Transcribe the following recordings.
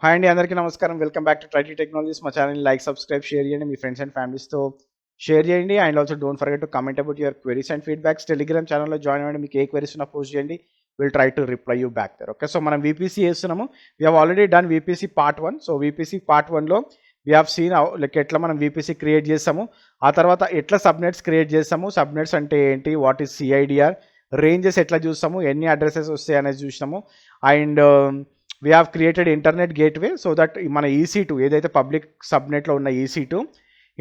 Hi అండి, అందరికీ నమస్కారం. Welcome back to Trity technologies. మా ఛానల్ని లైక్, సబ్స్క్రైబ్, షేర్ చేయండి. మీ ఫ్రెండ్స్ అండ్ ఫ్యామిలీస్తో షేర్ చేయండి. And also don't forget to comment about your queries and feedbacks. Telegram ఛానల్లో జాయిన్ అవ్వండి. మీకు ఏ క్వెరీస్ ఉన్నా పోస్ట్ చేయండి. Will try to reply you back there. Okay, so మనం వీపీసీ చేస్తున్నాము. We have already done VPC part 1. So VPC part 1లో we have seen like ఎట్లా మనం వీపీసీ క్రియేట్ చేస్తాము, ఆ తర్వాత ఎట్లా సబ్నెట్స్ క్రియేట్ చేస్తాము, సబ్నెట్స్ అంటే ఏంటి, వాట్ ఈస్ సిఐడిఆర్, రేంజెస్ ఎట్లా చూస్తాము, ఎన్ని అడ్రసెస్ వస్తాయి అనేది చూసినాము. And we have created internet gateway so that మన EC2 ఏదైతే పబ్లిక్ సబ్నెట్లో ఉన్న EC2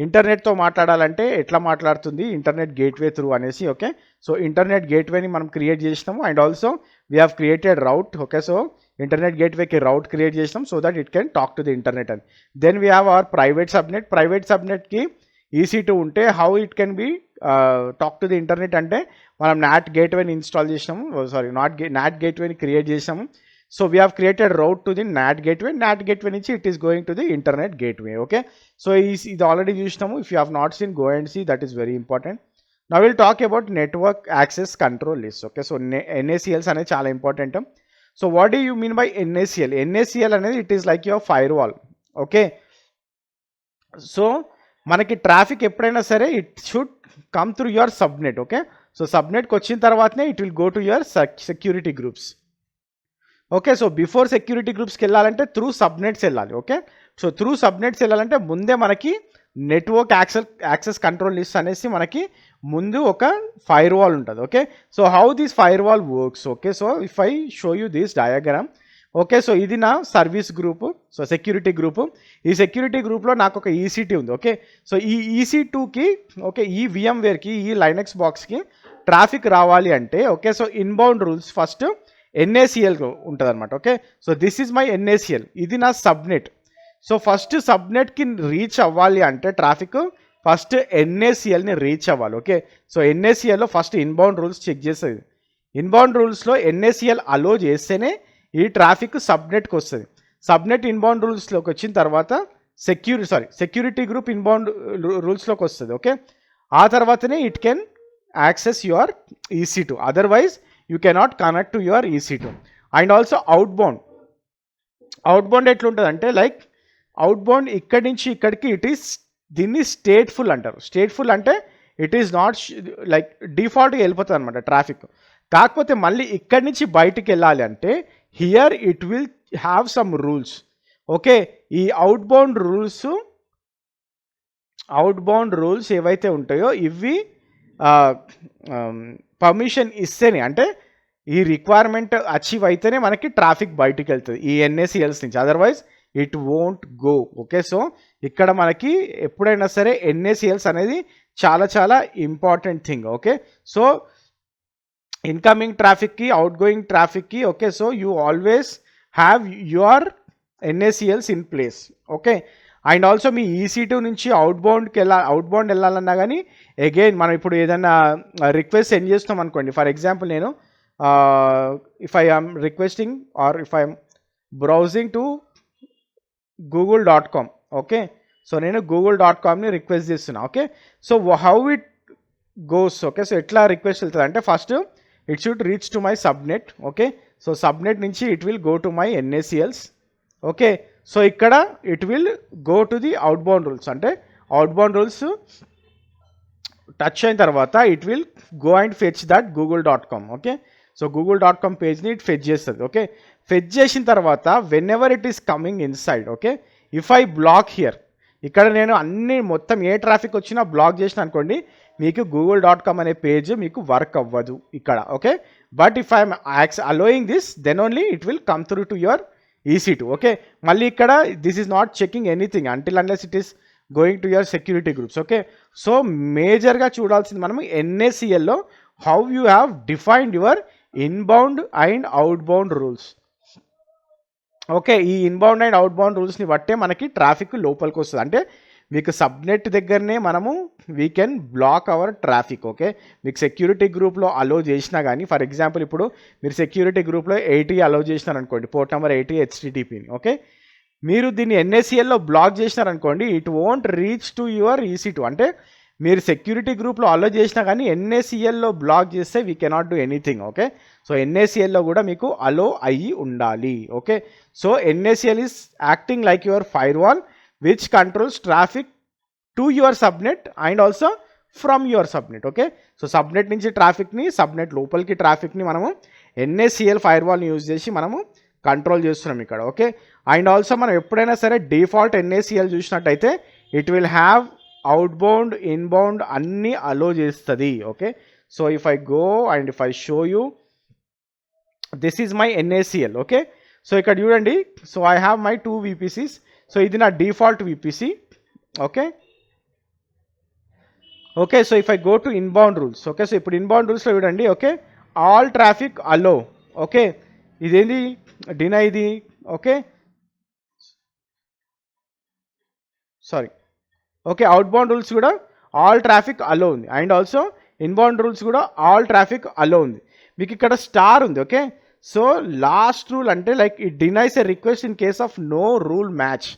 ఇంటర్నెట్తో మాట్లాడాలంటే ఎట్లా మాట్లాడుతుంది ఇంటర్నెట్ గేట్వే త్రూ అనేసి. ఓకే, సో ఇంటర్నెట్ గేట్వేని మనం క్రియేట్ చేసినాము. And also we have created route. Okay, so internet గేట్వేకి రౌట్ క్రియేట్ చేసినాం so that it can talk to the internet అని. Then we have our private subnet. Private సబ్నెట్కి EC2 ఉంటే how it can be talk to the internet అంటే మనం NAT గేట్వేని install చేసినాము, sorry NAT గేట్వేని క్రియేట్ చేసినాము. So we have created route to the NAT gateway. NAT gateway నుంచి it is going to the internet gateway. Okay, so ఇది already చూసినాము. If you have not seen, go and see. That is very important. Now we'll talk about network access control list. Okay, so NACLs అనేది చాలా important. So what do you mean by NACL? NACL అనేది it is like your firewall. Okay, so మనకి traffic ఎప్పుడైనా సరే it should come through your subnet. Okay, so subnetకి వచ్చిన తర్వాతనే it will go to your security groups. Okay, so before security గ్రూప్స్కి వెళ్ళాలంటే through subnets వెళ్ళాలి. Okay, so through subnets వెళ్ళాలంటే ముందే మనకి నెట్వర్క్ యాక్సెస్ కంట్రోల్ లిస్ట్ అనేసి మనకి ముందు ఒక ఫైర్ వాల్ ఉంటుంది. Okay, so how this fire wall works. Okay, so if I show you this diagram. Okay, so ఇది నా service group, so security group. ఈ సెక్యూరిటీ గ్రూప్లో నాకు ఒక EC2 ఉంది. ఓకే, సో ఈ EC2కి ఓకే ఈ VMwareకి ఈ లైనక్స్ బాక్స్కి ట్రాఫిక్ రావాలి అంటే okay, so inbound rules first NACL ఉంటుంది అనమాట. Okay, so this is my NACL, ఇది నా సబ్నెట్. సో ఫస్ట్ సబ్నెట్కి రీచ్ అవ్వాలి అంటే ట్రాఫిక్ ఫస్ట్ NACLని రీచ్ అవ్వాలి. ఓకే, సో NACLలో ఫస్ట్ ఇన్బౌండ్ రూల్స్ చెక్ చేస్తుంది. ఇన్బౌండ్ రూల్స్లో NACL అలో చేస్తేనే ఈ ట్రాఫిక్ సబ్నెట్కి వస్తుంది. సబ్నెట్ ఇన్బౌండ్ రూల్స్లోకి వచ్చిన తర్వాత సెక్యూరిటీ గ్రూప్ ఇన్బౌండ్ రూల్స్లోకి వస్తుంది. ఓకే, ఆ తర్వాతనే it can access your EC2, otherwise you cannot connect to your EC2. and also outbound ఎట్లుంటుంది అంటే లైక్ అవుట్బౌండ్ ఇక్కడి నుంచి ఇక్కడికి ఇట్ ఈస్ దీన్ని స్టేట్ఫుల్ అంటారు. స్టేట్ఫుల్ అంటే ఇట్ ఈస్ నాట్ లైక్ డిఫాల్ట్గా వెళ్ళిపోతుంది అనమాట ట్రాఫిక్. కాకపోతే మళ్ళీ ఇక్కడి నుంచి బయటికి వెళ్ళాలి అంటే here it will have some rules. Okay, ఈ అవుట్బౌండ్ రూల్స్ ఏవైతే ఉంటాయో ఇవి పర్మిషన్ ఇస్తేనే అంటే ఈ రిక్వైర్మెంట్ అచీవ్ అయితేనే మనకి ట్రాఫిక్ బయటికి వెళ్తుంది ఈ NACLs నుంచి, otherwise it won't go. Okay, so ఇక్కడ మనకి ఎప్పుడైనా సరే NACLs అనేది చాలా చాలా important thing. Okay, so incoming ట్రాఫిక్కి అవుట్ గోయింగ్ ట్రాఫిక్కి okay, so you always have your NACLs in place. Okay, and also మీ EC2 నుంచి అవుట్బౌండ్ వెళ్ళాలన్నా కానీ అగైన్ మనం ఇప్పుడు ఏదైనా రిక్వెస్ట్ సెండ్ చేస్తాం అనుకోండి. ఫర్ ఎగ్జాంపుల్ నేను if I am requesting or if I'm browsing to google.com. Okay, so నేను google.comని రిక్వెస్ట్ చేస్తున్నా. Okay, so how it goes. Okay, so ఎట్లా రిక్వెస్ట్ వెళ్తుంది అంటే first it should reach to my subnet. Okay, so subnet నుంచి it will go to my NACLs. Okay, so ఇక్కడ it will go to the outbound rules, అంటే outbound rules touch అయిన తర్వాత it will go and fetch that google.com. Okay, so google.com పేజ్ని it fetch చేస్తుంది. Okay, fetch చేసిన తర్వాత whenever it is coming inside. Okay, if I block here, ఇక్కడ నేను మొత్తం ఏ ట్రాఫిక్ వచ్చినా బ్లాక్ చేసిన అనుకోండి మీకు google.com అనే పేజ్ మీకు వర్క్ అవ్వదు ఇక్కడ. Okay, but if I'm allowing this then only it will come through to your EC2. Okay, మళ్ళీ ఇక్కడ this is not checking anything until unless it is going to your security groups. Okay, so మేజర్గా చూడాల్సింది మనము NACLలో how you have defined your inbound and outbound rules. Okay, ఈ inbound and outbound రూల్స్ని బట్టే మనకి ట్రాఫిక్ లోపలికి వస్తుంది. అంటే మీకు సబ్నెట్ దగ్గరనే మనము we can block our traffic. Okay, మీకు సెక్యూరిటీ గ్రూప్లో అలో చేసినా కానీ ఫర్ ఎగ్జాంపుల్ ఇప్పుడు మీరు సెక్యూరిటీ గ్రూప్లో 80 అలో చేసినారు అనుకోండి, పోర్ట్ నెంబర్ 80 HTTPని. ఓకే, మీరు దీన్ని NACLలో బ్లాక్ చేసినారనుకోండి it won't reach to your EC2. అంటే మీరు సెక్యూరిటీ గ్రూప్లో అలో చేసినా కానీ ఎన్ఏసిఎల్లో బ్లాక్ చేస్తే we cannot do anything. Okay, so ఎన్ఏసిఎల్లో కూడా మీకు అలో అయ్యి ఉండాలి. Okay, so NACL is acting like your firewall which controls traffic to your subnet and also from your subnet. Okay, so subnet నుంచి ట్రాఫిక్ని, subnet లోపలికి ట్రాఫిక్ని మనము NaCl fire వాల్ని use చేసి మనము కంట్రోల్ చేస్తున్నాం ఇక్కడ. ఓకే, అండ్ ఆల్సో మనం ఎప్పుడైనా సరే డిఫాల్ట్ ఎన్ఏసిఎల్ చూసినట్టయితే it will have outbound, inbound అన్నీ అలో చేస్తుంది. Okay, so if I go and if I show you this is my NaCl. Okay, so ఇక్కడ చూడండి, so I have my 2 VPCs. So ఇది నా default VPC. Okay okay, so if I go to inbound rules. Okay, so ఇప్పుడు inbound రూల్స్లో చూడండి. Okay, all traffic అలో. Okay, ఇదేంది deny ఇది. Okay sorry, okay, outbound rules కూడా all traffic allow ఉంది and also inbound rules కూడా all traffic allow ఉంది. మీకు ఇక్కడ స్టార్ ఉంది. ఓకే, సో లాస్ట్ రూల్ అంటే like it denies a request in case of no rule match.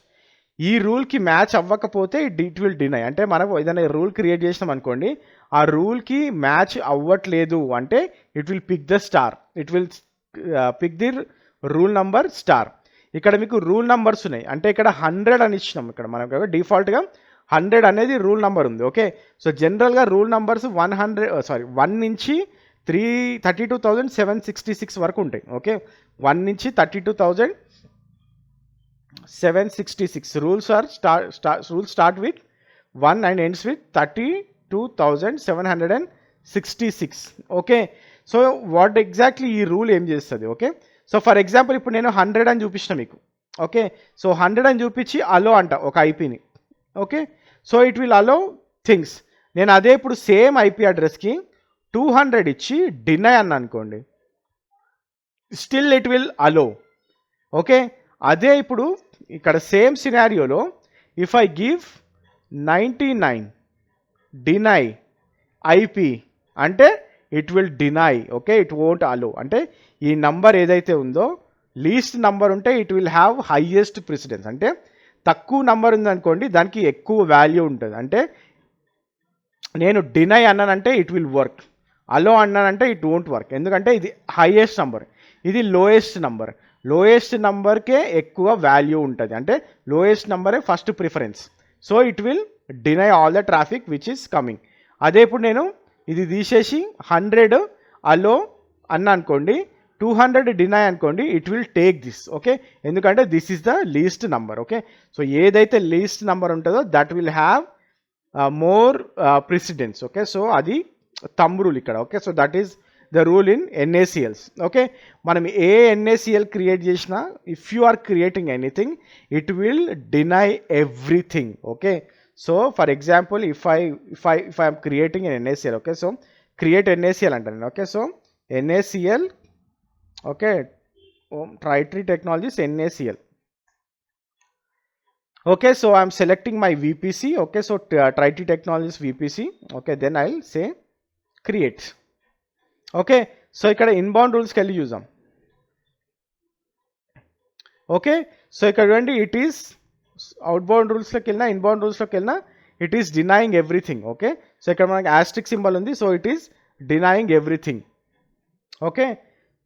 ఈ రూల్కి మ్యాచ్ అవ్వకపోతే ఇట్ విల్ డినై. అంటే మనం ఏదైనా రూల్ క్రియేట్ చేసినాం అనుకోండి, ఆ రూల్కి మ్యాచ్ అవ్వట్లేదు అంటే it will pick the star, it will pick the rule number star. ఇక్కడ మీకు రూల్ నంబర్స్ ఉన్నాయి అంటే ఇక్కడ 100 అని ఇచ్చినాం. ఇక్కడ మనకు డిఫాల్ట్గా 100 అనేది రూల్ నెంబర్ ఉంది. ఓకే, సో జనరల్గా రూల్ నెంబర్స్ 1 నుంచి 32,766 వరకు ఉంటాయి. ఓకే, 1 నుంచి 32,766 rules are rules start with 1 and ends with 32,766. Okay, so what exactly ఈ రూల్ ఏం చేస్తుంది? ఓకే, సో ఫర్ ఎగ్జాంపుల్ ఇప్పుడు నేను 100 అని చూపించిన మీకు. ఓకే, సో 100 అని చూపించి అలో అంట ఒక ఐపీని. Okay, so it will allow things. నేను అదే ఇప్పుడు సేమ్ ఐపీ అడ్రస్కి 200 ఇచ్చి డినై అన్న అనుకోండి, still it will allow. Okay, అదే ఇప్పుడు ఇక్కడ సేమ్ సినారియోలో if I give 99 deny IP అంటే it will deny. Okay, it won't allow. అంటే ఈ నంబర్ ఏదైతే ఉందో లీస్ట్ నంబర్ ఉంటే it will have highest precedence. అంటే తక్కువ నంబర్ ఉందనుకోండి దానికి ఎక్కువ వాల్యూ ఉంటుంది. అంటే నేను డినై అన్నానంటే ఇట్ విల్ వర్క్, అలో అన్నానంటే ఇట్ వోంట్ వర్క్. ఎందుకంటే ఇది హైయెస్ట్ నంబర్, ఇది లోయెస్ట్ నంబర్. లోయెస్ట్ నంబర్కే ఎక్కువ వాల్యూ ఉంటుంది. అంటే లోయెస్ట్ నంబరే first preference. So it will deny all the traffic which is coming. అదే ఇప్పుడు నేను ఇది తీసేసి 100 అలో అన్న అనుకోండి, 200 డినై అనుకోండి, it will take this. Okay, ఎందుకంటే this is the least number. Okay, so ఏదైతే లీస్ట్ నంబర్ ఉంటుందో that will have more precedence. Okay, so అది థంబ్ రూల్ ఇక్కడ. Okay, so that is the rule in ఎన్ఏసిఎల్స్. Okay, మనం ఏ NACL create చేసినా if you are creating anything it will deny everything. Okay, so for example if I'm creating an ఎన్ఏసిఎల్. Okay, so create NACL అంటాను. Okay, so NaCl. Okay, Tricity Technologies NACL. Okay, so I'm selecting my VPC. Okay, so Tricity Technologies VPC. Okay, then I'll say create. Okay, so ikkada inbound rules kelli usam. Okay, so ikkada chudandi it is outbound rules loki kelna, inbound rules loki kelna, it is denying everything. Okay, so ikkada manaku asterisk symbol undi, so it is denying everything. Okay,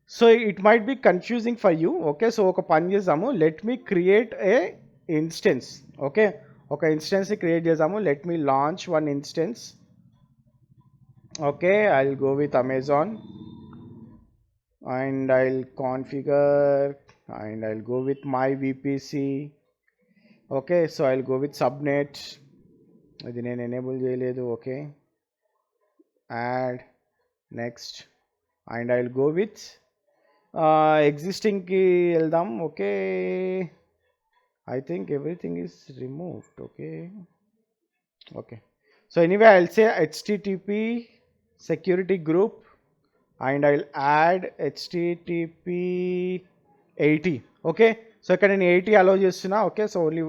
so it might be confusing for you. Okay, so oka pani chesamu, let me create a instance. Okay, oka instance ni create chesamu, let me launch one instance. Okay, I'll go with Amazon and I'll configure and I'll go with my VPC. Okay, so I'll go with subnet. Adi nenu enable cheyaledu. Okay, add, next, and I'll go with existing ki eldam. Okay, I think everything is removed. Okay, so anyway I'll say HTTP security group and I'll add HTTP 80. Okay, so ఇక్కడ నేను 80 allow చేస్తున్నా. Okay, so only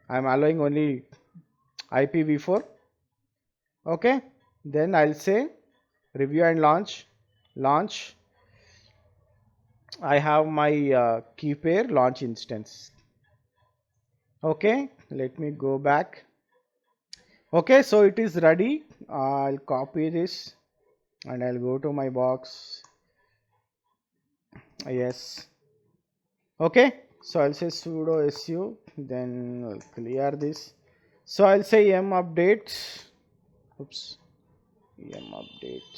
I'm allowing only IPv4. Okay, then I'll say review and launch. I have my key pair launch instance. Okay, let me go back. Okay, so it is ready. I'll copy this and I'll go to my box. Yes. Okay, so I'll say sudo su, then I'll clear this. So I'll say m update. Oops, m update.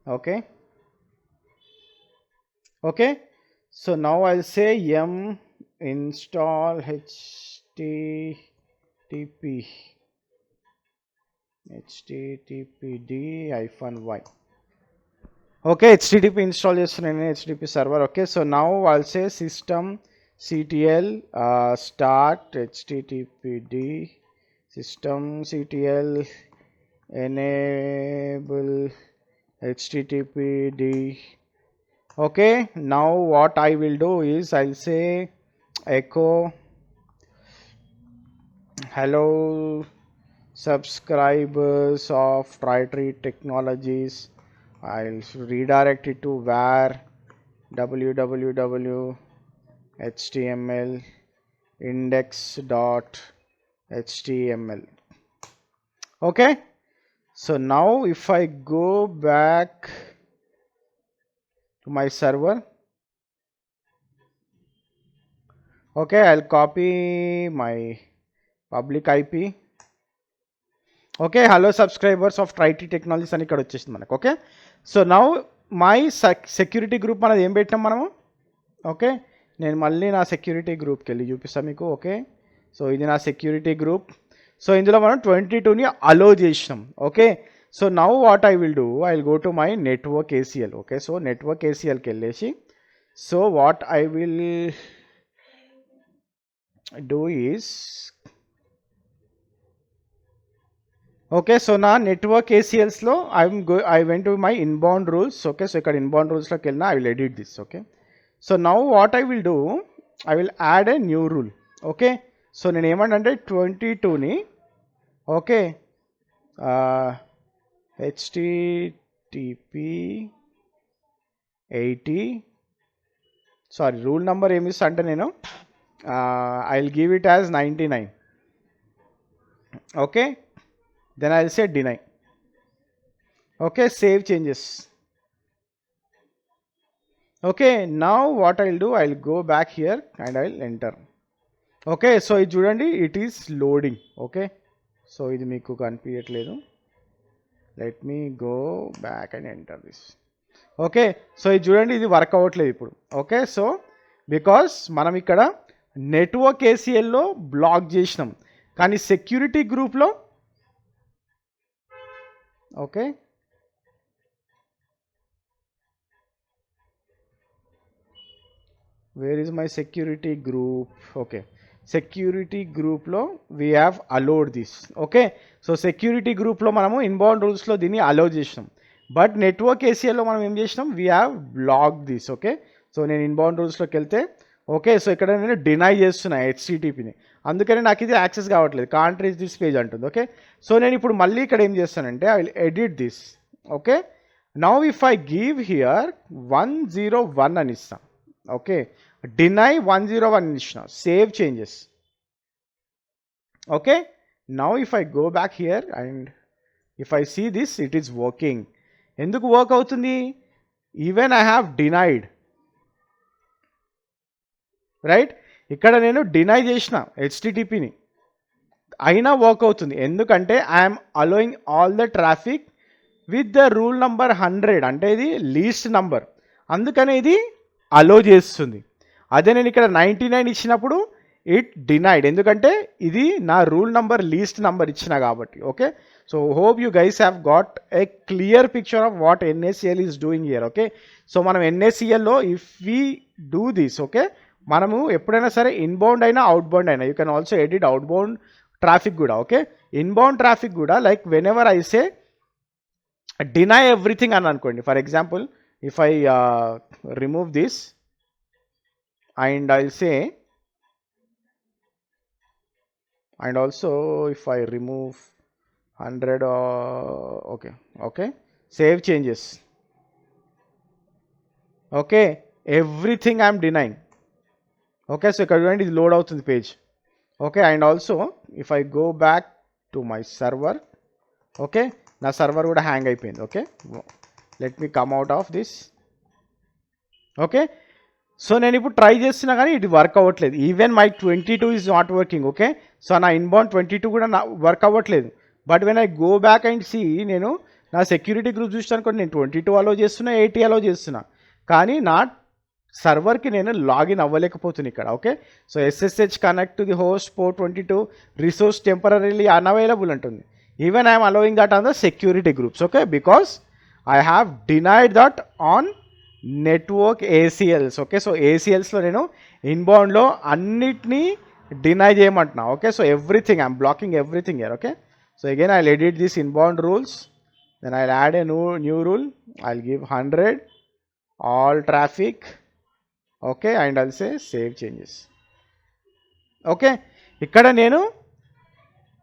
Okay, okay. So now I'll say m install http httpd-y. Okay, http install చేస్తున్నాను http server. Okay, so now I'll say systemctl start httpd systemctl enable httpd. Okay, now what I will do is I'll say echo hello subscribers of Tritree Technologies. I'll redirect it to var www html index.html. Okay, so now if I go back to my server, okay, I'll copy my public IP. Okay hello subscribers of ట్రైటీ technologies అని ఇక్కడ వచ్చేసింది మనకు. Okay, so now my security group మనది ఏం పెట్టాం మనము. Okay, నేను మళ్ళీ నా సెక్యూరిటీ గ్రూప్కి వెళ్ళి చూపిస్తాను మీకు. ఓకే, సో ఇది నా సెక్యూరిటీ గ్రూప్. సో ఇందులో మనం 22ని అలో చేసినాం. Okay, so now what I will do, I will go to my network ACL. Okay, so network ఏసీఎల్కి వెళ్ళేసి so what I will do is okay, so నా network ఏసీఎల్స్లో I went to my inbound rules. Okay, so ఇక్కడ inbound రూల్స్లోకి వెళ్ళినా I will edit this. Okay, so now what I will do, I will add a new rule. Okay, so నేను ఏమంటే 22ని okay HTTP 80 sorry rule number ఏమి ఇస్తా అంటే నేను I will give it as 99. Okay, then I'll say deny. Okay, save changes. Okay, now what I'll do, I'll go back here and I'll enter. Okay, so ఇది చూడండి, it is loading. Okay, so ఇది మీకు కనిపించట్లేదు. Let me go back and enter this. Okay, so ఇది చూడండి, ఇది work అవ్వట్లేదు ఇప్పుడు. ఓకే, సో బికాస్ మనం ఇక్కడ నెట్వర్క్ ఏసీఎల్లో బ్లాక్ చేసినాం, కానీ సెక్యూరిటీ గ్రూప్లో okay where is my security group. Okay, security గ్రూప్లో we have allowed this. Okay, so security గ్రూప్లో మనము ఇన్బౌండ్ రూల్స్లో దీన్ని అలౌ చేసినాం, బట్ నెట్వర్క్ ఏసీఎల్లో మనం ఏం చేసినాం, we have block this. Okay, so నేను ఇన్బౌండ్ రూల్స్లోకి వెళ్తే ఓకే, సో ఇక్కడ నేను డినై చేస్తున్నా హెచ్టిటిపిని, అందుకని నాకు ఇది యాక్సెస్ కావట్లేదు, కాంట్ రీచ్ దిస్ పేజ్ అంటుంది. ఓకే, సో నేను ఇప్పుడు మళ్ళీ ఇక్కడ ఏం చేస్తానంటే I will edit this. Okay, now if I give here 101 అని ఇస్తాను. ఓకే, డినై 101 అని ఇచ్చిన, save changes. Okay, now if I go back here and if I see this, it is working. ఎందుకు వర్క్ అవుతుంది, even I have denied right, ఇక్కడ నేను deny చేసిన హెచ్టిటిపిని, అయినా వర్క్ అవుతుంది. ఎందుకంటే I'm allowing all the traffic with the rule number 100, అంటే ఇది లీస్ట్ నంబర్, అందుకని ఇది అలో చేస్తుంది. అదే నేను ఇక్కడ 99 ఇచ్చినప్పుడు ఇట్ డినైడ్, ఎందుకంటే ఇది నా రూల్ నంబర్ లీస్ట్ నంబర్ ఇచ్చిన కాబట్టి. Okay, so hope you guys have got a clear picture of what NACL is doing here. Okay, so మనం ఎన్ఏసిఎల్లో if we do this, okay, మనము ఎప్పుడైనా సరే ఇన్బౌండ్ అయినా అవుట్బౌండ్ అయినా, you can also edit outbound traffic కూడా. Okay, inbound traffic కూడా like whenever I say deny everything అని అనుకోండి. For example if I remove this and I say and also if I remove 100 okay, save changes. Okay, everything I'm denying. Okay, so ఇక్కడ చూడండి, ఇది load అవుతుంది page. Okay. And also if I go back to my server, okay, నా server కూడా hang అయిపోయింది. Okay, let me come out of this. Okay, so నేను ఇప్పుడు try చేస్తున్నా కానీ ఇది వర్క్ అవ్వట్లేదు. Even my 22 is not working. Okay, so నా ఇన్బౌండ్ 22 కూడా వర్క్ అవ్వట్లేదు. But when I go back and see, నేను నా సెక్యూరిటీ గ్రూప్ చూసాను, నేను 22 అలో చేస్తున్నా, 80 అలో చేస్తున్నా, కానీ నా సర్వర్కి నేను లాగిన్ అవ్వలేకపోతున్నాను ఇక్కడ. Okay, so SSH connect to the host port 22 resource temporarily unavailable అంటుంది. Even I'm allowing that on the security groups. Okay, because I have denied that on network ACLs. Okay, so ACLస్లో నేను ఇన్బౌండ్లో అన్నిటినీ deny చేయమంటున్నా. Okay, so everything I'm blocking everything here. Okay, so again I edit this inbound rules, then I add a new rule, I give 100 all traffic. Okay, and I'll say save changes. Okay, ఇక్కడ నేను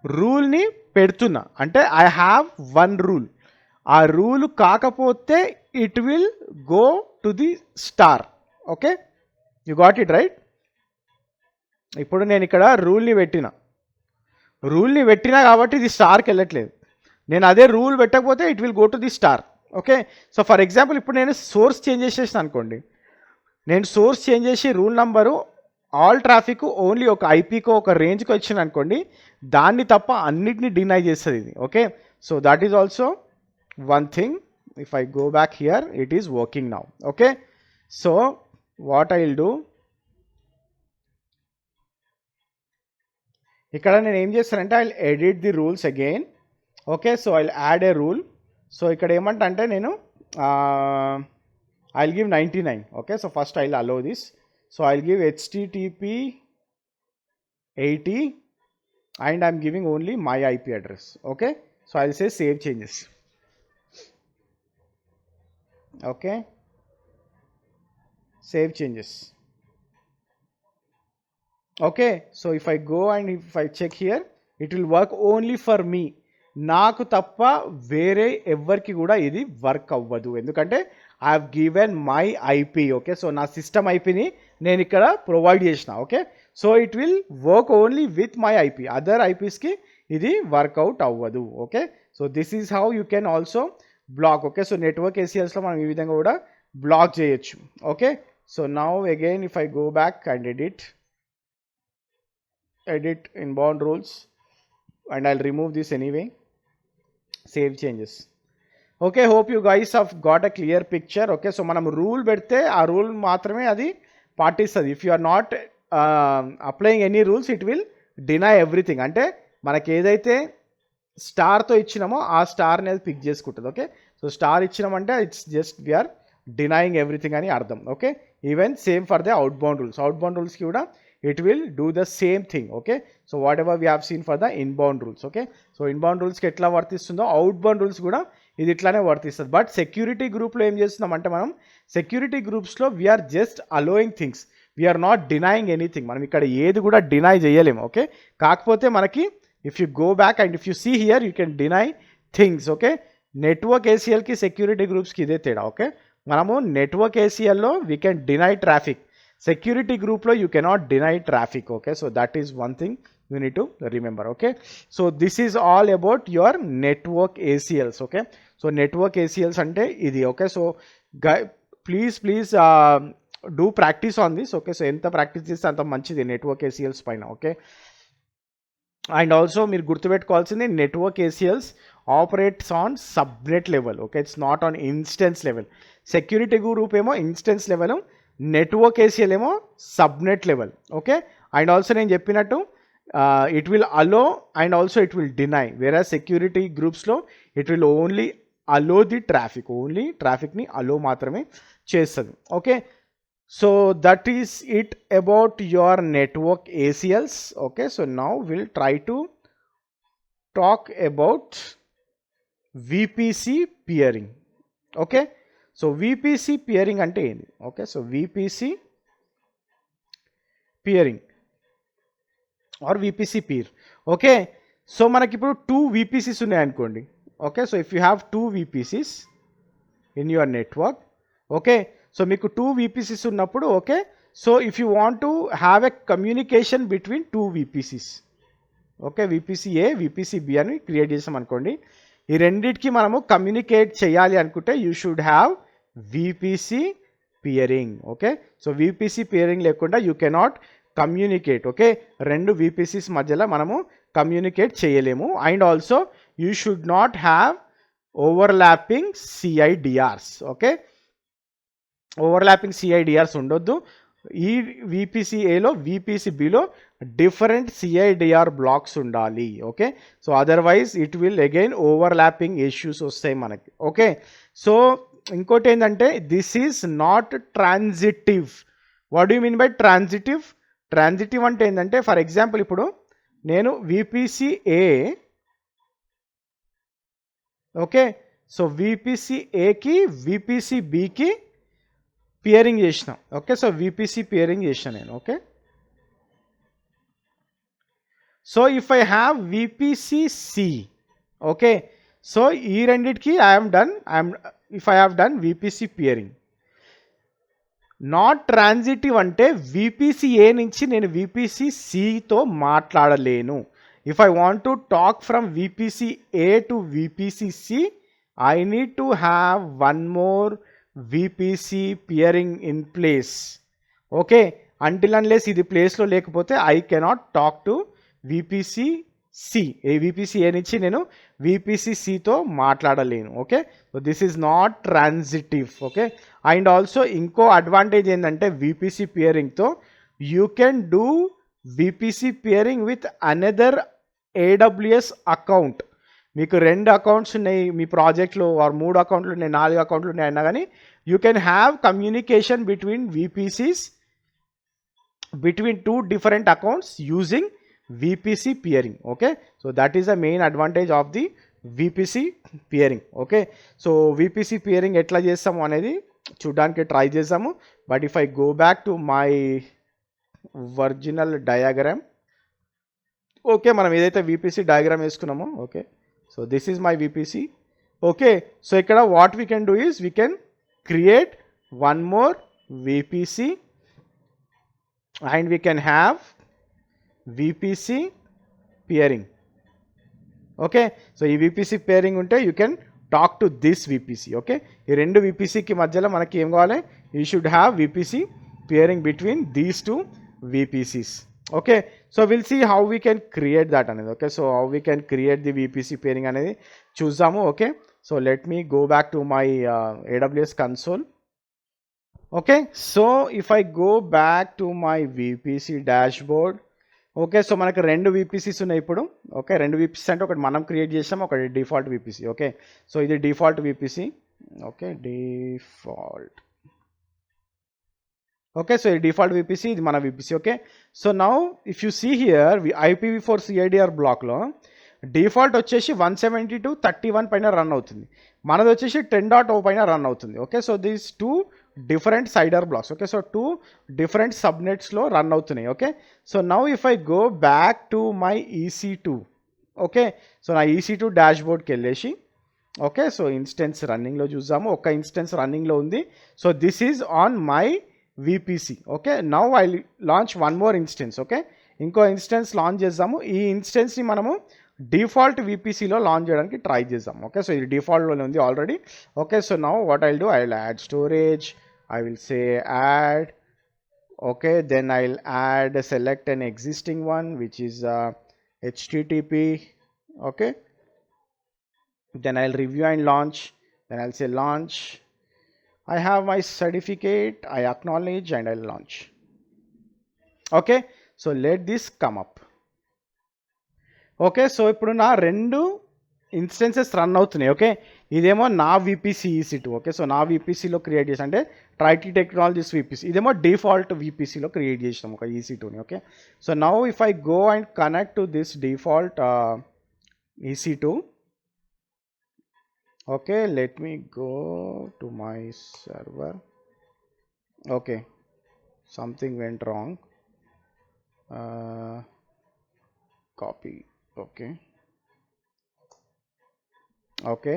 రూల్ని పెడుతున్నా, అంటే I have one rule. ఆ rule కాకపోతే it will go to the star. Okay, you got it right. ఇప్పుడు నేను ఇక్కడ రూల్ని పెట్టినా కాబట్టి ఇది స్టార్కి వెళ్ళట్లేదు. నేను అదే రూల్ పెట్టకపోతే it will go to the star. Okay, so for example ఇప్పుడు నేను సోర్స్ చేంజ్ చేసేసిన అనుకోండి, నేను సోర్స్ చేంజ్ చేసి rule number all traffic only ఒక ఐపీకో ఒక రేంజ్కి వచ్చింది అనుకోండి, దాన్ని తప్ప అన్నిటిని డినై చేస్తుంది ఇది. Okay, so that is also one thing. If I go back here, it is working now. Okay, so what I'll do, ఇక్కడ నేను ఏం చేస్తానంటే I'll edit the rules again. Okay, so I'll add a rule. So ఇక్కడ ఏమంటే నేను I'll give 99. Okay, so first I'll allow this. So I'll give HTTP 80 and I'm giving only my IP address. Okay, so I'll say save changes. Okay, save changes. Okay, so if I go and if I check here, it will work only for me. నాకు తప్ప వేరే ఎవరికి కూడా ఇది work అవ్వదు, ఎందుకంటే I have given my IP. Okay, so నా system ఐపీని నేను ఇక్కడ ప్రొవైడ్ చేసిన. Okay, so it will work only with my IP, other ఐపీస్కి ఇది వర్కౌట్ అవ్వదు. Okay, so this is how you can also block. Okay, so network ACLస్లో మనం ఈ విధంగా కూడా బ్లాక్ చేయొచ్చు. Okay, so now again if I go back and edit inbound rules and I'll remove this anyway, save changes. Okay, hope you guys have got a clear picture. Okay, so మనం rule పెడితే ఆ rule మాత్రమే అది పాటిస్తుంది. If you are not applying any rules, it will deny everything. అంటే మనకి ఏదైతే స్టార్తో ఇచ్చినామో ఆ స్టార్ అనేది పిక్ చేసుకుంటుంది. ఓకే, సో స్టార్ ఇచ్చినామంటే it's just we're denying everything అని అర్థం. Okay, even same for the outbound rules. Outbound రూల్స్కి కూడా it will do the same thing. Okay, so whatever we have seen for the inbound rules. Okay, so inbound రూల్స్కి ఎట్లా వర్తిస్తుందో outbound rules కూడా ఇది ఇట్లానే వర్తిస్తుంది. బట్ సెక్యూరిటీ గ్రూప్లో ఏం చేస్తున్నాం అంటే, మనం సెక్యూరిటీ గ్రూప్స్లో we're just allowing things, we're not denying anything. మనం ఇక్కడ ఏది కూడా డినై చేయలేము. ఓకే, కాకపోతే మనకి if you go back and if you see here, you can deny things. Okay, network ACL ki security groups ki ide teda. Okay, manamu network ACL lo we can deny traffic, security group lo you cannot deny traffic. Okay, so that is one thing you need to remember. Okay, so this is all about your network ACLs. Okay, so network ACLs ante idi. Okay, so please do practice on this. Okay, so enta practice chesthe anta manchidi network ACLs paina. Okay, and also మీరు గుర్తుపెట్టుకోవాల్సింది, network ACLs operates on subnet level. Okay, it's not on instance level. Security group ఏమో instance level, network ACL ఏమో subnet level. Okay, and also నేను చెప్పినట్టు it will allow and also it will deny, వేరే security గ్రూప్స్లో it will only allow the traffic, only ట్రాఫిక్ని allow మాత్రమే చేస్తుంది. Okay, so that is it about your network ACLs. Okay, so now we'll try to talk about VPC peering. Okay, so VPC peering ante endi? Okay, so VPC peering or VPC peer. Okay, so మనకి ఇప్పుడు 2 VPCs ఉన్నాయి అనుకోండి. Okay, so if you have 2 VPCs in your network, okay, so మీకు 2 VPCs ఉన్నప్పుడు, okay, so if you want to have a communication between two VPCs, okay, VPC A VPC B అని create చేసాం అనుకోండి. ఈ రెండింటికి మనము కమ్యూనికేట్ చేయాలి అనుకుంటే you should have VPC peering. Okay, so VPC peering లేకుండా యూ కెనాట్ కమ్యూనికేట్. ఓకే, రెండు VPCs మధ్యలో మనము కమ్యూనికేట్ చేయలేము. And also you should not have overlapping CIDRs. Okay, overlapping CIDRs ఉండొద్దు. ఈ VPC Aలో VPC Bలో different CIDR blocks ఉండాలి. Okay, so otherwise it will again overlapping issues వస్తాయి మనకి. ఓకే, సో ఇంకోటి ఏంటంటే this is not transitive. What do mean by transitive? Transitive అంటే ఏంటంటే for example ఇప్పుడు నేను VPC A, okay, so VPC Aకి VPC Bకి పియరింగ్ చేసిన. ఓకే, సో VPC పియరింగ్ చేసిన నేను. Okay, so if I have VPC C, okay, so ఈ రెండిటికి if I have done VPC పియరింగ్. Not transitive అంటే VPC A నుంచి నేను VPC Cతో మాట్లాడలేను. If I want to talk from VPC A to VPC C, I need to have one more VPC peering in place. Okay, until unless ఇది ప్లేస్లో లేకపోతే I cannot talk to VPC C. VPC A నుంచి నేను VPC Cతో మాట్లాడలేను. Okay, so this is not transitive. Okay, and also ఇంకో advantage ఏంటంటే VPC పియరింగ్తో you can do VPC peering with another AWS account. మీకు 2 అకౌంట్స్ ఉన్నాయి మీ ప్రాజెక్ట్లో, ఆర్ 3 అకౌంట్లు ఉన్నాయి, 4 అకౌంట్లు ఉన్నాయి అన్నా కానీ you can have communication between VPCs between 2 different accounts using VPC peering. Okay, so that is the main advantage of the VPC peering. Okay, so VPC peering ఎట్లా చేస్తాము అనేది చూడడానికి ట్రై చేసాము. But if I go back to my original diagram, okay, మనం ఏదైతే VPC diagram వేసుకున్నామో, okay, so this is my VPC. Okay, so ఇక్కడ what we can do is we can create one more VPC and we can have VPC peering. Okay, so ఈ VPC peering ఉంటే you can talk to this VPC. Okay, ఈ రెండు VPCకి మధ్యలో మనకి ఏం కావాలి? You should have VPC pairing between these two VPCs. Okay, so will see how we can create that అనేది. Okay, so how we can create the VPC peering అనేది చూద్దాము. Okay, so let me go back to my AWS console. ఓకే, so if I go back to మై VPC dashboard, okay, so మనకు 2 VPCs ఉన్నాయి ఇప్పుడు. Okay, 2 VPCs అంటే ఒకటి మనం క్రియేట్ చేసాం, ఒకటి డిఫాల్ట్ VPC. ఓకే, సో ఇది default VPC. Okay, default. Okay, so ఇది డిఫాల్ట్ VPC, ఇది మన VPC. Okay, so now if you see here IPv4 CIDR బ్లాక్లో డిఫాల్ట్ వచ్చేసి 172.31 పైన రన్ అవుతుంది, మనది వచ్చేసి 10.0 పైన రన్ అవుతుంది. Okay, so these 2 different CIDR blocks. Okay, so 2 different subnets లో రన్ అవుతున్నాయి. Okay, so now if I go back to my EC2, okay, so నా EC2 డాష్బోర్డ్కి వెళ్ళేసి, ఓకే, సో ఇన్స్టెన్స్ రన్నింగ్లో చూద్దాము. ఒక ఇన్స్టెన్స్ రన్నింగ్లో ఉంది. So this is on my VPC. Okay, now I launch one more instance. Okay, ఇంకో instance launch చేద్దాము. ఈ ఇన్స్టెన్స్ని మనము డిఫాల్ట్ VPCలో లాంచ్ చేయడానికి ట్రై చేద్దాం. ఓకే, సో ఇది డిఫాల్ట్లోనే ఉంది already. Okay, so now what I'll do, I will add storage, I will say add. Okay, then I'll add select an existing one which is HTTP. Okay, then I'll review and launch. Then I'll say launch. I have my certificate, I acknowledge, and I'll launch. Okay, so let this come up. Okay, so ఇప్పుడు నా 2 instances run అవుతున్నాయి. Okay, ఇదేమో నా VPC EC2. Okay, so నా VPCలో create చేసి అంటే ట్రైటీ technologies VPC, ఇదేమో డిఫాల్ట్ VPCలో క్రియేట్ చేసినాం ఒక EC2ని. Okay, so now if I go and connect to this default EC2, okay, let me go to my server. Okay, something went wrong. Copy. Okay, okay,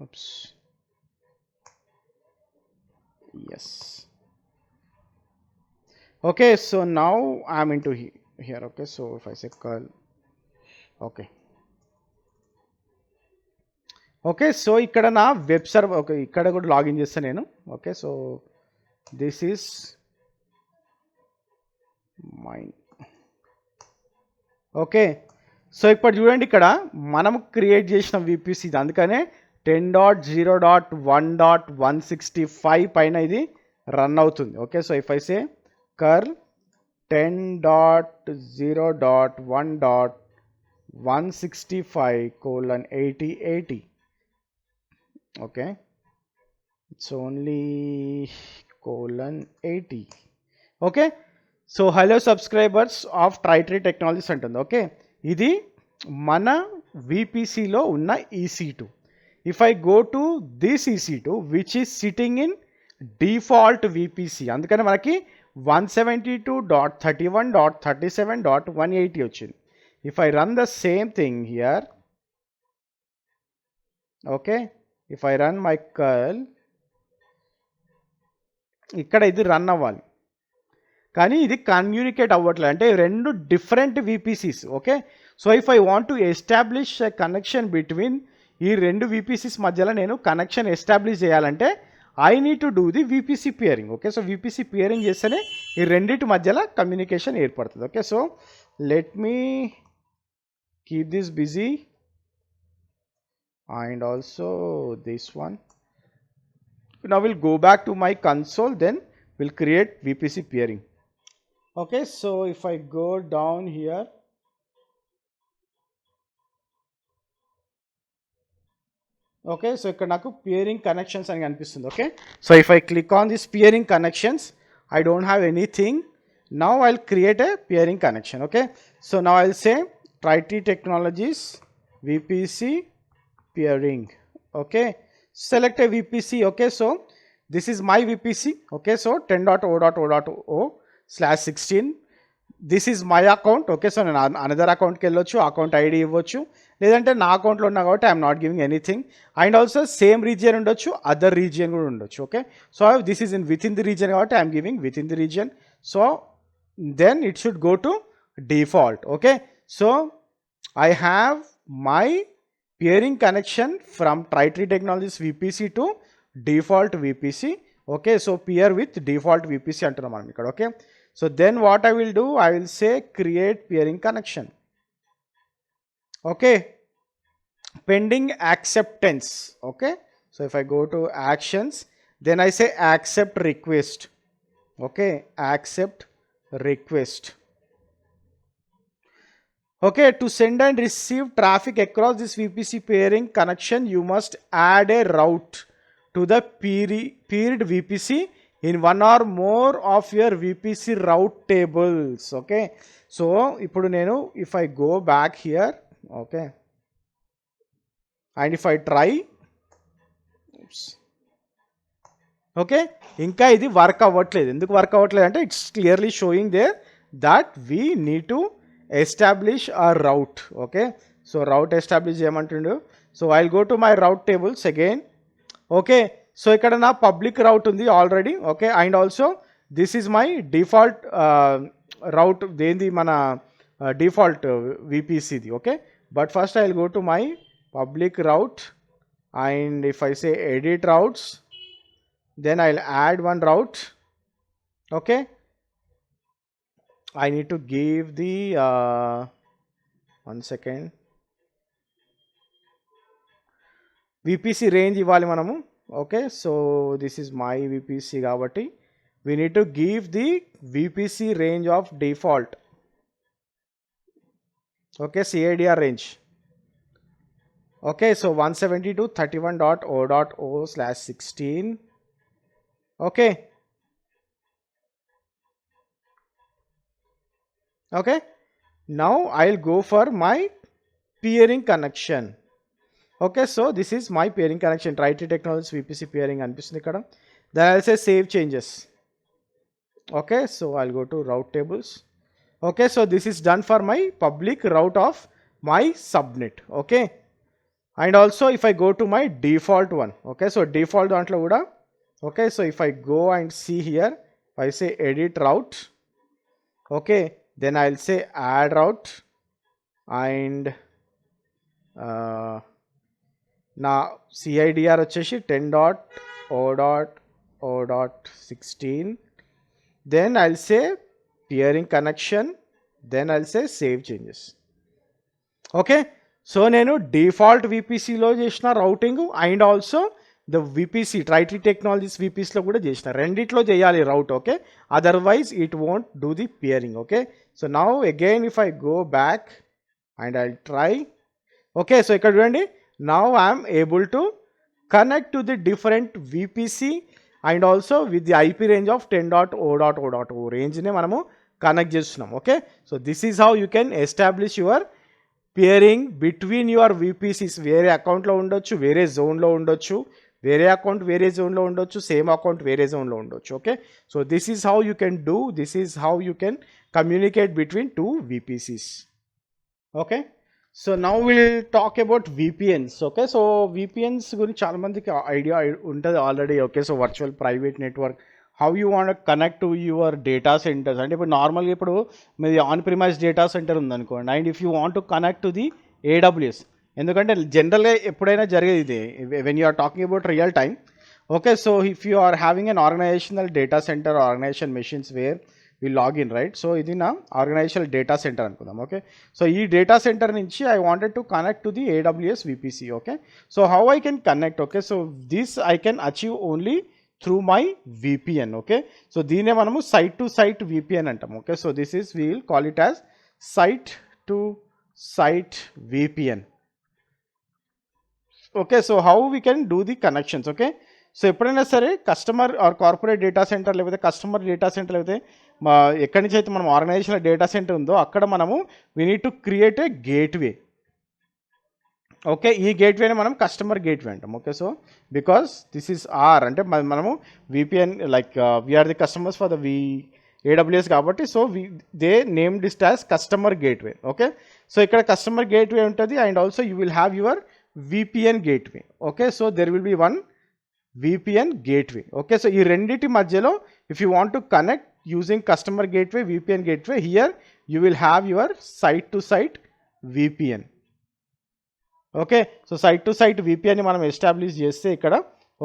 oops, yes, Okay, so now I'm into here. Okay, so if I say curl, okay. Okay. So, ఇక్కడ నా web server okay. ఇక్కడ కూడా login చేస్తా నేను. Okay. So, this is mine. Okay. So, ఇప్పుడు చూడండి ఇక్కడ మనం క్రియేట్ చేసిన VPC ఇది. అందుకనే 10.0.1.165 పైన ఇది రన్ అవుతుంది. Okay. So, if I say curl 10.0.1.165:8080. Okay, it's only :80. Okay, so hello subscribers of Tri-Tree Technologies అంటుంది. ఓకే, ఇది మన VPCలో ఉన్న EC2. If I go to this EC2 which is sitting in default VPC, అందుకని మనకి 172.31.37.180 వచ్చింది. If I run the same thing here, okay, if I run my curl, ఇక్కడ ఇది run అవ్వాలి, కానీ ఇది కమ్యూనికేట్ అవ్వట్లేదు. అంటే రెండు different VPCs. Okay, so if I want to establish a connection between ఈ రెండు VPCs మధ్యలో నేను కనెక్షన్ ఎస్టాబ్లిష్ చేయాలంటే I need to do the VPC peering. Okay, so VPC peering చేస్తేనే ఈ రెండింటి మధ్యలో కమ్యూనికేషన్ ఏర్పడుతుంది. Okay, so let me keep this busy and also this one. Now we'll go back to my console, then we'll create VPC peering. Okay, so if I go down here, okay, so ikkada naku peering connections ani kanipistundi. Okay, so if I click on this peering connections, I don't have anything. Now I'll create a peering connection. Okay, so now I'll say Tri-Tree Technologies VPC peering. Okay, select a VPC. Okay, so this is my VPC. Okay, so 10.0.0.0/16. this is my account. Okay, so నేను another అకౌంట్కి వెళ్ళొచ్చు, account ID ఇవ్వచ్చు, లేదంటే నా అకౌంట్లో ఉన్నా కాబట్టి I'm not giving anything. And also same region ఉండొచ్చు, అదర్ రీజియన్ కూడా ఉండొచ్చు. Okay, so this is in within the region కాబట్టి I'm giving within the region. So then it should go to default. Okay, so I have my peering connection from Tri-Tree Technologies VPC to default VPC. Okay, so peer with default VPC antunna manam ikkada. Okay, so then what I will do, I will say create peering connection. Okay, pending acceptance. Okay, so if I go to actions, then I say accept request. Okay, accept request. Okay, to send and receive traffic across this VPC peering connection, you must add a route to the peered VPC in one or more of your VPC route tables. Okay, so ipudu nenu if I go back here, okay, and if I try, oops, okay, inka idi work avvatledu. Enduku work avvatledu ante it's clearly showing there that we need to establish a route. Okay, so route establish cheyamantundu. So I'll go to my route tables again. Okay, so ikkada na public route undi already. Okay, and also this is my default route, dendi mana default VPC di. Okay, but first I'll go to my public route, and if I say edit routes, then I'll add one route. Okay, I need to give the 1 second VPC range ఇవ్వాలి మనము. Okay, so this is my VPC కాబట్టి we need to give the VPC range of default. Okay, CADR range. Okay, so 172.31.0.0/16. Okay, okay, now I'll go for my peering connection. Okay, so this is my peering connection, Tri-Tree Technologies VPC peering అనిపిస్తుంది ఇక్కడ. Then I'll say save changes. Okay, so I'll go to route tables. Okay, so this is done for my public route of my subnet. Okay, and also if I go to my default one, okay, so default దాంట్లో కూడా, okay, so if I go and see here, if I say edit route, Okay, then I'll say add route and నా CIDR వచ్చేసి 10.0.0.16. then I'll say peering connection, then I'll say save changes. Okay, so నేను default VPCలో చేసిన routing and also the VPC ట్రైటీ technologies VPCలో కూడా చేసిన, రెండిట్లో చేయాలి route. Okay, otherwise it won't do the peering. Okay, so now again if I go back and I try. Okay, so ఇక్కడ చూడండి, now I'm able to connect to the different VPC and also with the IP range of 10.0.0.0 range ne manamu connect చేస్తున్నాం. Okay, so this is how you can establish your peering between your VPCs. వేరే అకౌంట్లో ఉండొచ్చు, వేరే జోన్లో ఉండొచ్చు, వేరే account వేరే జోన్లో ఉండొచ్చు, సేమ్ అకౌంట్ వేరే జోన్లో ఉండొచ్చు. Okay, so this is how you can do, this is how you can communicate between two VPCs. Okay, so now will talk about VPNs. Okay, so VPNs గురించి చాలా మందికి ఐడియా ఉంటుంది already. Okay, so virtual private network, how you want connect to your data centres. అంటే ఇప్పుడు నార్మల్గా ఇప్పుడు మీది on premise data centre ఉందనుకోండి, and if you want to connect to the AWS, ఎందుకంటే జనరల్గా ఎప్పుడైనా జరిగేది ఇది when you are talking about real time. Okay, so if you are having an organisational data centre, organisation machines where we login, right? So ఇది నా organisational data centre అనుకుందాం. Okay, so ఈ data centre నుంచి I wanted to connect to the AWS VPC. Okay, so how I can connect? Okay, so this I can achieve only through my VPN. Okay, so దీనే మనము site to site VPN అంటాం. Okay, so this is we will call it as site to site VPN. Okay, so how we can do the connections. Okay, so ఎప్పుడైనా సరే customer or corporate data centre లేకపోతే customer data centre లేకపోతే ఎక్కడి నుంచి అయితే మనం organisation data centre ఉందో అక్కడ మనము we need to create a gateway. Okay, ఈ గేట్వేని మనం కస్టమర్ గేట్వే అంటాం. Okay, so because this is or అంటే మనము VPN like we're the customers for the AWS కాబట్టి, so they name this as customer gateway. Okay, so ఇక్కడ customer gateway ఉంటుంది and also you will have your VPN gateway. Okay, so there will be one VPN gateway. Okay, so ఈ రెండింటి మధ్యలో if you want to connect using customer gateway, VPN gateway, here you will have your site to site VPN. Okay, so site to site VPNని మనం establish చేస్తే ఇక్కడ,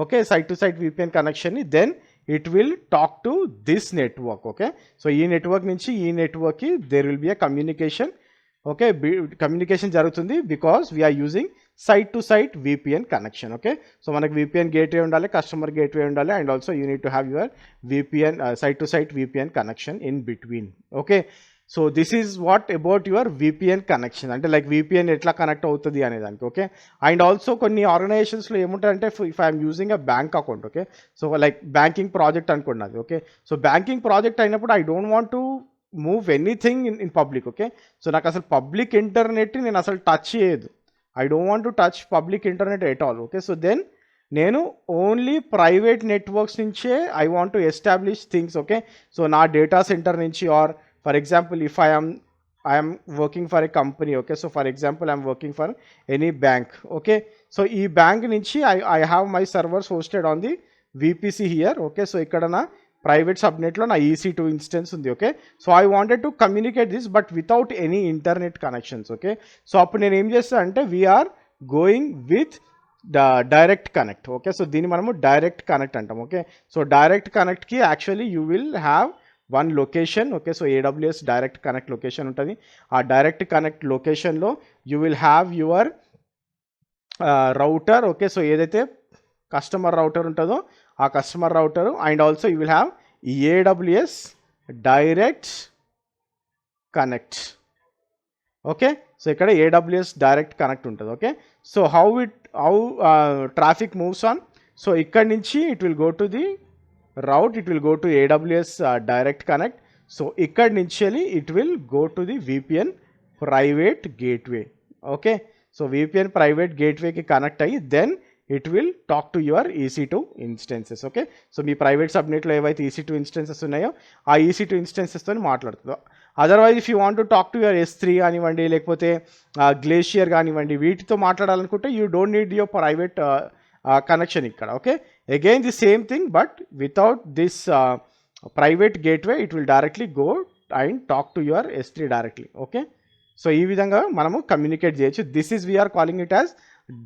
okay, site to site VPN కనెక్షన్ని, then it will talk to this network. Okay, so ఈ network నుంచి ఈ నెట్వర్క్కి there will be a communication. Okay, communication జరుగుతుంది because we're using site to site VPN connection. Okay, so మనకి VPN gateway ఉండాలి, customer gateway ఉండాలి, and also you need to have your VPN site to site VPN connection in between. Okay, so this is what about your VPN connection, అంటే like VPN ఎట్లా connect అవుతుంది అనేదానికి. Okay, and also కొన్ని ఆర్గనైజేషన్స్లో ఏముంటాయంటే if I'm using a bank account, okay, so like banking project అనుకోండి అది. Okay, so banking project అయినప్పుడు I don't want to move anything in public. Okay, so నాకు అసలు పబ్లిక్ ఇంటర్నెట్ నేను అసలు టచ్ చేయదు. I don't want to touch public internet at all. Okay, so then నేను only private networks నుంచే I want to establish things. Okay, so నా data centre నుంచి, or for example if I am working for a company. Okay, so for example I'm working for any bank. Okay, so ఈ bank నుంచి I have my servers hosted on the VPC here. Okay, so ఇక్కడ నా private సబ్నెట్లో నా EC2 instance ఉంది. Okay, so I wanted to communicate this but without any internet connections. Okay, so అప్పుడు నేను ఏం చేస్తాను అంటే we're going with direct connect. Okay, so దీన్ని మనము డైరెక్ట్ కనెక్ట్ అంటాం. ఓకే, సో డైరెక్ట్ కనెక్ట్కి actually you will have one location. Okay, so AWS direct connect location ఉంటుంది. ఆ డైరెక్ట్ కనెక్ట్ లొకేషన్లో you will have your router. Okay, so ఏదైతే customer router ఉంటుందో ఆ customer రౌటరు, and also you will have AWS direct connect. Okay, so ఇక్కడ AWS direct connect ఉంటుంది. Okay, so how traffic moves on, so ఇక్కడ నుంచి it will go to the route, it will go to AWS direct connect. So ikkad nunchi it will go to the VPN private gateway. Okay, so VPN private gateway ki connect ayi, then it will talk to your EC2 instances. Okay, so మీ private సబ్నెట్లో ఏవైతే EC2 instances ఉన్నాయో ఆ EC2 ఇన్స్టెన్సెస్తో మాట్లాడుతుందో. Otherwise if you want to talk to your S3 కానివ్వండి, లేకపోతే Glacier కానివ్వండి, వీటితో మాట్లాడాలనుకుంటే you don't need your private connection ఇక్కడ. Okay, again the same thing but without this private gateway it will directly go and talk to your S3 directly. Okay, so ఈ విధంగా మనము communicate చేయొచ్చు. This is we're calling it as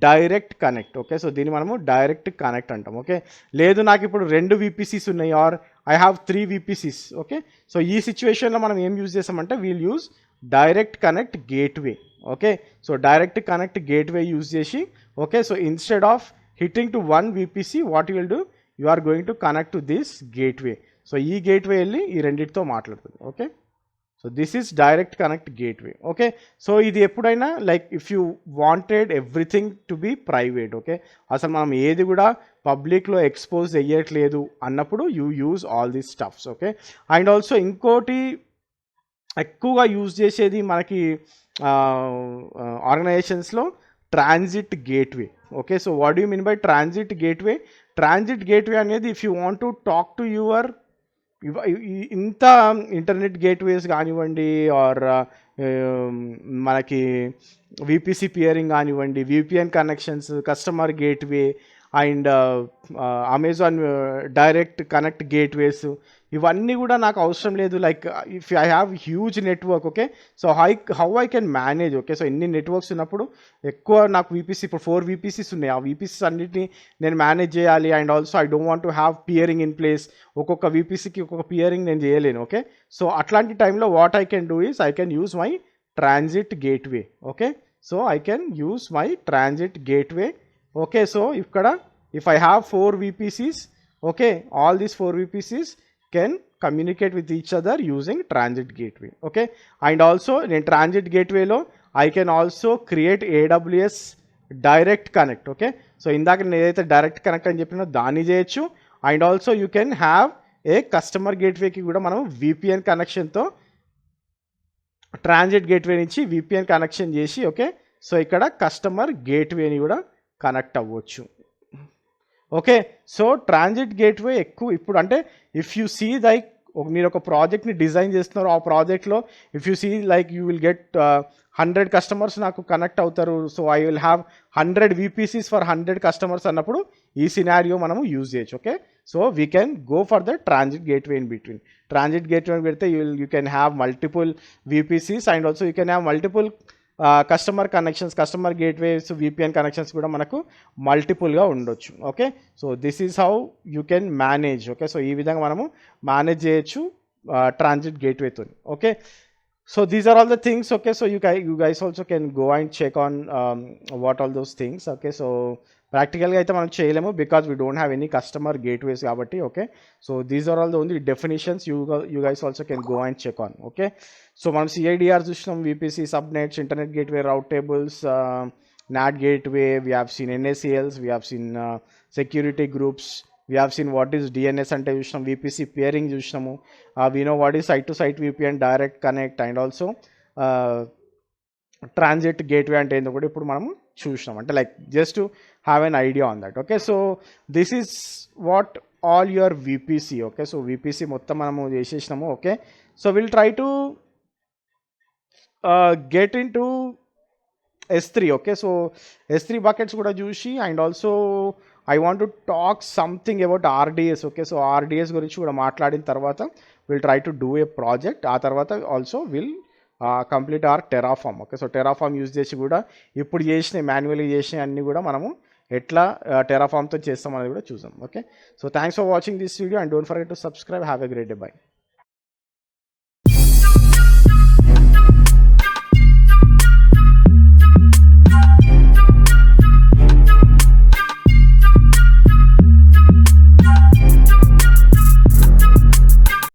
direct connect. Okay, so దీన్ని మనము direct connect అంటాం. Okay, లేదు నాకు ఇప్పుడు 2 VPCs ఉన్నాయి or I have 3 VPCs. Okay, so ఈ సిచ్యువేషన్లో మనం ఏం యూజ్ చేస్తామంటే we'll use direct connect gateway. Okay, so direct connect gateway use చేసి, okay, so instead of hitting to 1 VPC what you will do, you are going to connect to this gateway. So ఈ gateway వెళ్ళి ఈ రెండింటితో మాట్లాడుతుంది. Okay, so this is direct connect gateway. Okay, so ఇది ఎప్పుడైనా like if you wanted everything to be private, okay, అసలు మనం ఏది కూడా పబ్లిక్లో ఎక్స్పోజ్ చెయ్యట్లేదు అన్నప్పుడు you use all these stuffs. Okay, and also ఇంకోటి ఎక్కువగా యూజ్ చేసేది మనకి ఆర్గనైజేషన్స్లో transit gateway. Okay, so what you mean by transit gateway? Transit gateway అనేది if you want to talk to your ఇంత ఇంటర్నెట్ గేట్వేస్ కానివ్వండి ఆర్ మనకి VPC peering కానివ్వండి, VPN connections, customer gateway and Amazon direct connect gateways, ఇవన్నీ కూడా నాకు అవసరం లేదు. Like if I have huge network, okay, so how I can manage. Okay, so ఎన్ని నెట్వర్క్స్ ఉన్నప్పుడు ఎక్కువ నాకు VPC ఇప్పుడు 4 VPCs ఉన్నాయి, ఆ VPCs అన్నిటిని నేను మేనేజ్ చేయాలి. And also I don't want to have peering in place. ఒక్కొక్క VPCకి ఒక్కొక్క పియరింగ్ నేను చేయలేను. ఓకే, సో అట్లాంటి టైంలో what I can do is I can use my transit gateway. Okay, so I can use my transit gateway. Okay, so ఇక్కడ if I have 4 VPCs, okay, all these 4 VPCs can communicate with each other using transit gateway. Okay, and also in transit gateway lo I can also create AWS direct connect. Okay, so ఇందాక నేను ఏదైతే direct connect అని చెప్పినా దాన్ని చేయొచ్చు. And also you can have a customer గేట్వేకి కూడా మనం VPN కనెక్షన్తో ట్రాన్సిట్ గేట్వే నుంచి VPN కనెక్షన్ చేసి, ఓకే, సో ఇక్కడ కస్టమర్ గేట్వేని కూడా కనెక్ట్ అవ్వచ్చు. ఓకే, సో ట్రాన్సిట్ గేట్వే ఎక్కువ ఇప్పుడు అంటే ఇఫ్ యూ సీ లైక్ మీరు ఒక ప్రాజెక్ట్ని డిజైన్ చేస్తున్నారు, ఆ ప్రాజెక్ట్లో if you see like you will get 100 customers నాకు కనెక్ట్ అవుతారు, so I will have 100 VPCs for 100 customers అన్నప్పుడు ఈ సినారియో మనము యూజ్ చేయొచ్చు. Okay, so we can go for the transit gateway in between. Transit gateway పెడితే you can have multiple VPCs and also you can have multiple customer connections, customer gateways, VPN connections కూడా మనకు మల్టిపుల్గా ఉండొచ్చు. Okay, so this is how you can manage. Okay, so ఈ విధంగా మనము manage చేయొచ్చు transit గేట్వేతో. Okay, so these are all the things. Okay, so you guys also can go and check on what all those things. Okay, so ప్రాక్టికల్గా అయితే మనం చేయలేము because we don't have any customer gateways కాబట్టి. Okay, so these are all the only definitions you guys also can go and check on. Okay, so మనం CIDR చూసినాం, VPC, subnets, internet gateway, route tables, NAT gateway, we have seen NACLs, we have seen security groups, we have seen what is DNS అంటే చూసినాం, VPC peering చూసినాము, we know what is site to site VPN, direct connect and also transit gateway అంటే ఏందో కూడా ఇప్పుడు మనము చూసినాం. అంటే like just to have an idea on that. Okay, so this is what all your VPC. Okay, so VPC మొత్తం మనము చేసేసినాము. Okay, so will try to get into S3. Okay, so S3 buckets కూడా చూసి and also I want to talk something about RDS. Okay, so RDS గురించి కూడా మాట్లాడిన తర్వాత will try to do a project. ఆ తర్వాత also will complete are Terraform. Okay, so Terraform use చేసి కూడా ఇప్పుడు చేసిన మాన్యువల్గా చేసిన అన్నీ కూడా మనము ఎట్లా టెరాఫామ్తో చేస్తాం అనేది కూడా చూసాం. Okay, so thanks for watching this video and don't forget to subscribe. Have a great day. By.